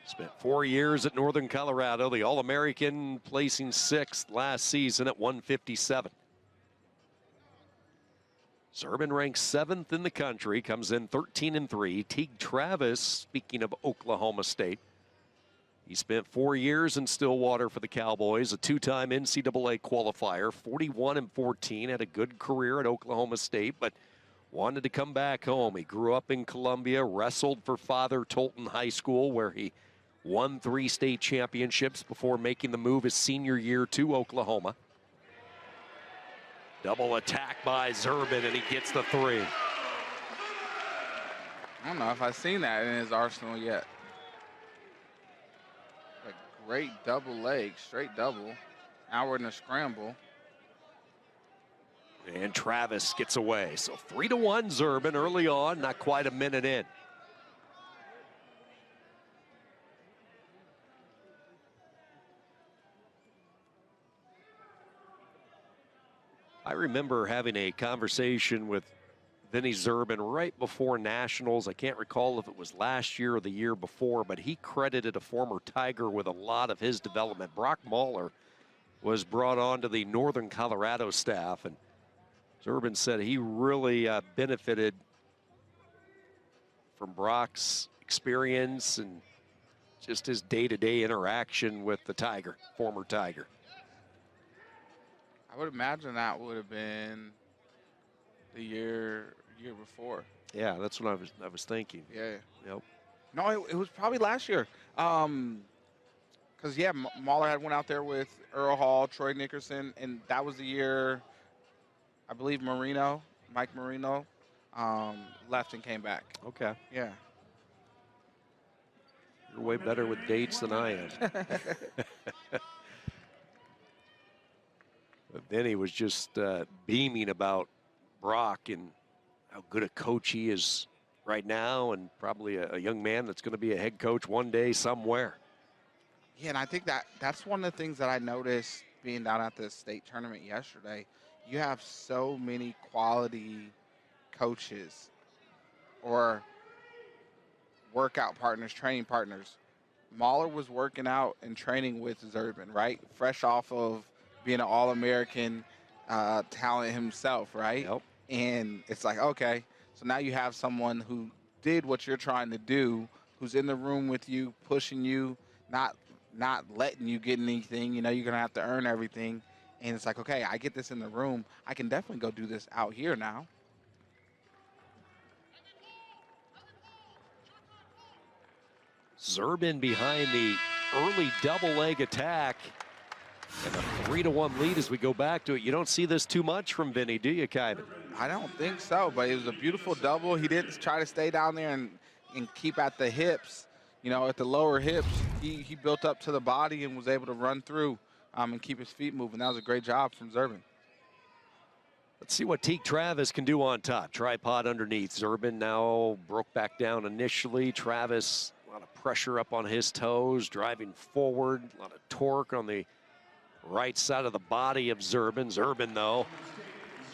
Spent 4 years at Northern Colorado, the All-American, placing 6th last season at 157. Zerban ranks 7th in the country, comes in 13-3. Teague Travis, speaking of Oklahoma State, he spent 4 years in Stillwater for the Cowboys, a 2-time NCAA qualifier, 41-14, had a good career at Oklahoma State, but wanted to come back home. He grew up in Columbia, wrestled for Father Tolton High School, where he won 3 state championships before making the move his senior year to Oklahoma. Double attack by Zerban, and he gets the 3. I don't know if I've seen that in his arsenal yet. A great double leg, straight double. Now we're in a scramble. And Travis gets away. So 3-1 Zerban early on, not quite a minute in. I remember having a conversation with Vinny Zerban right before Nationals. I can't recall if it was last year or the year before, but he credited a former Tiger with a lot of his development. Brock Mahler was brought on to the Northern Colorado staff, and Zerban said he really benefited from Brock's experience and just his day-to-day interaction with the Tiger, former Tiger. I would imagine that would have been the year before. Yeah, that's what I was thinking. Yeah. Yep. No, it was probably last year. Because, yeah, Mahler had went out there with Earl Hall, Troy Nickerson, and that was the year, I believe, Mike Marino, left and came back. Okay. Yeah. You're way better with dates than I am. Vinny was just beaming about Brock and how good a coach he is right now, and probably a young man that's going to be a head coach one day somewhere. Yeah, and I think that's one of the things that I noticed being down at the state tournament yesterday. You have so many quality coaches or workout partners, training partners. Mahler was working out and training with Zerban, right? Fresh off of being an All-American talent himself, right? Yep. And it's like, okay, so now you have someone who did what you're trying to do, who's in the room with you, pushing you, not letting you get anything. You know, you're going to have to earn everything. And it's like, okay, I get this in the room. I can definitely go do this out here now. Zerban behind the early double leg attack. And a 3-1 lead as we go back to it. You don't see this too much from Vinny, do you, Kyvan? I don't think so, but it was a beautiful double. He didn't try to stay down there and keep at the hips, you know, at the lower hips. He built up to the body and was able to run through and keep his feet moving. That was a great job from Zerban. Let's see what Teague Travis can do on top. Tripod underneath. Zerban now broke back down initially. Travis, a lot of pressure up on his toes, driving forward, a lot of torque on the right side of the body of Zerban. Zerban, though,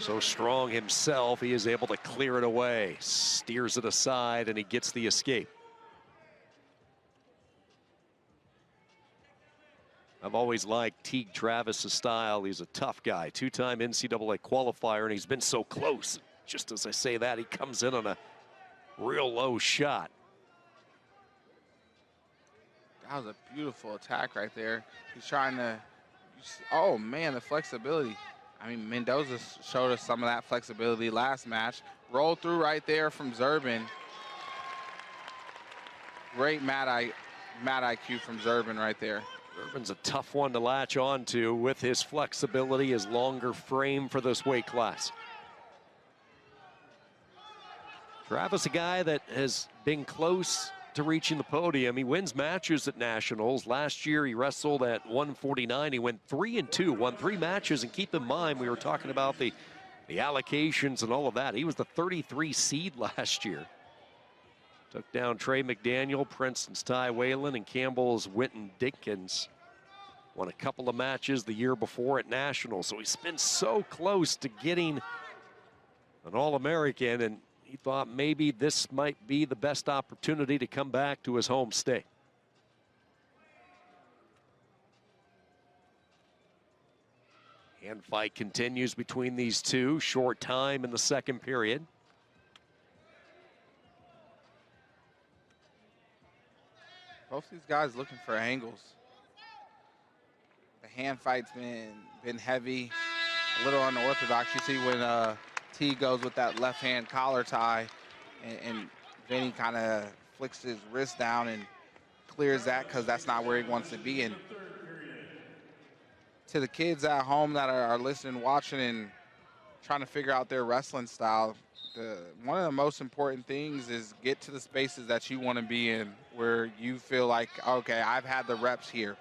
so strong himself, he is able to clear it away. Steers it aside, and he gets the escape. I've always liked Teague Travis' style. He's a tough guy, 2-time NCAA qualifier, and he's been so close. Just as I say that, he comes in on a real low shot. That was a beautiful attack right there. He's trying to, oh man, the flexibility. I mean, Mendoza showed us some of that flexibility last match. Rolled through right there from Zerban. Great mat IQ from Zerban right there. Zerban's a tough one to latch on to with his flexibility, his longer frame for this weight class. Travis, a guy that has been close to reaching the podium. He wins matches at Nationals. Last year he wrestled at 149. He went 3-2, won 3 matches. And keep in mind, we were talking about the allocations and all of that. He was the 33 seed last year. Took down Trey McDaniel, Princeton's Ty Whalen, and Campbell's Winton Dinkins. Won a couple of matches the year before at Nationals. So he's been so close to getting an All-American, and he thought maybe this might be the best opportunity to come back to his home state. Hand fight continues between these two. Short time in the second period. Both these guys looking for angles. The hand fight's been heavy, a little unorthodox. You see when Teague goes with that left hand collar tie, and Vinny kind of flicks his wrist down and clears that because that's not where he wants to be. And to the kids at home that are listening, watching, and trying to figure out their wrestling style, one of the most important things is get to the spaces that you want to be in where you feel like, okay, I've had the reps here.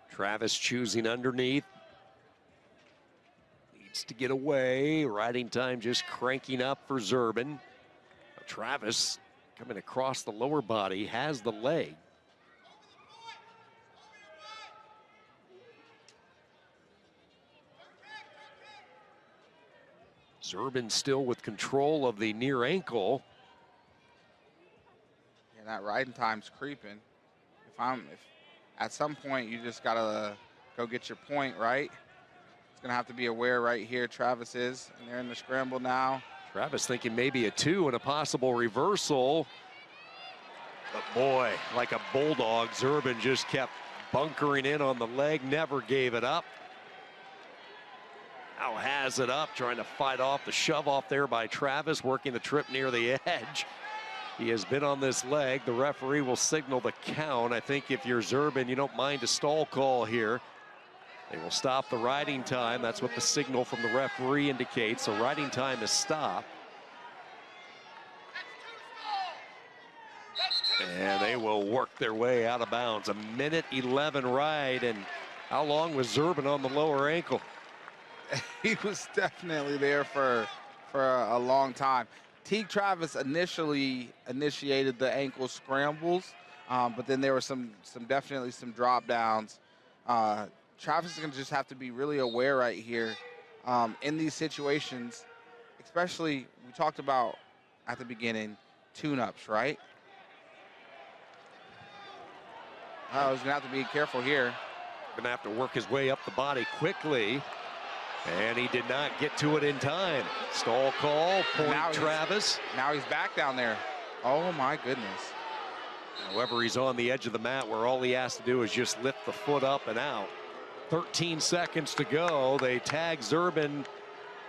Travis choosing underneath. Needs to get away. Riding time just cranking up for Zerban. Travis coming across the lower body, has the leg. Zerban still with control of the near ankle. And that riding time's creeping. If at some point you just gotta go get your point, right? It's gonna have to be aware right here. Travis is, and they're in the scramble now. Travis thinking maybe a 2 and a possible reversal. But boy, like a bulldog, Zerban just kept bunkering in on the leg, never gave it up. Now has it up, trying to fight off the shove off there by Travis, working the trip near the edge. He has been on this leg. The referee will signal the count. I think if you're Zerban, you don't mind a stall call here. They will stop the riding time. That's what the signal from the referee indicates. So riding time is stopped. And they will work their way out of bounds. A 1:11 ride, and how long was Zerban on the lower ankle? He was definitely there for a long time. Teague Travis initially initiated the ankle scrambles, but then there were definitely some drop downs. Travis is going to just have to be really aware right here in these situations, especially we talked about at the beginning, tune-ups, right? He's going to have to be careful here. Going to have to work his way up the body quickly. And he did not get to it in time. Stall call, point Travis. Now he's back down there. Oh my goodness. However, he's on the edge of the mat where all he has to do is just lift the foot up and out. 13 seconds to go. They tag Zerban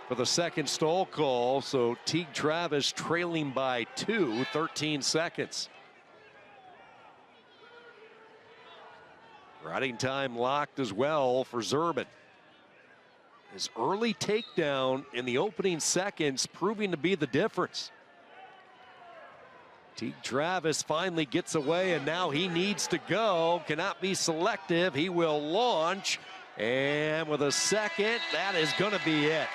for the second stall call. So Teague Travis trailing by 2, 13 seconds. Riding time locked as well for Zerban. His early takedown in the opening seconds proving to be the difference. Teague Travis finally gets away, and now he needs to go. Cannot be selective. He will launch, and with a second, that is going to be it.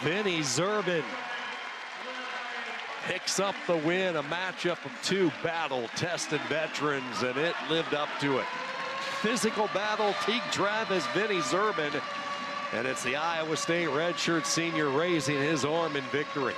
Vinny Zerban picks up the win, a matchup of 2 battle-tested veterans, and it lived up to it. Physical battle, Teague Travis, Vinny Zerban, and it's the Iowa State redshirt senior raising his arm in victory.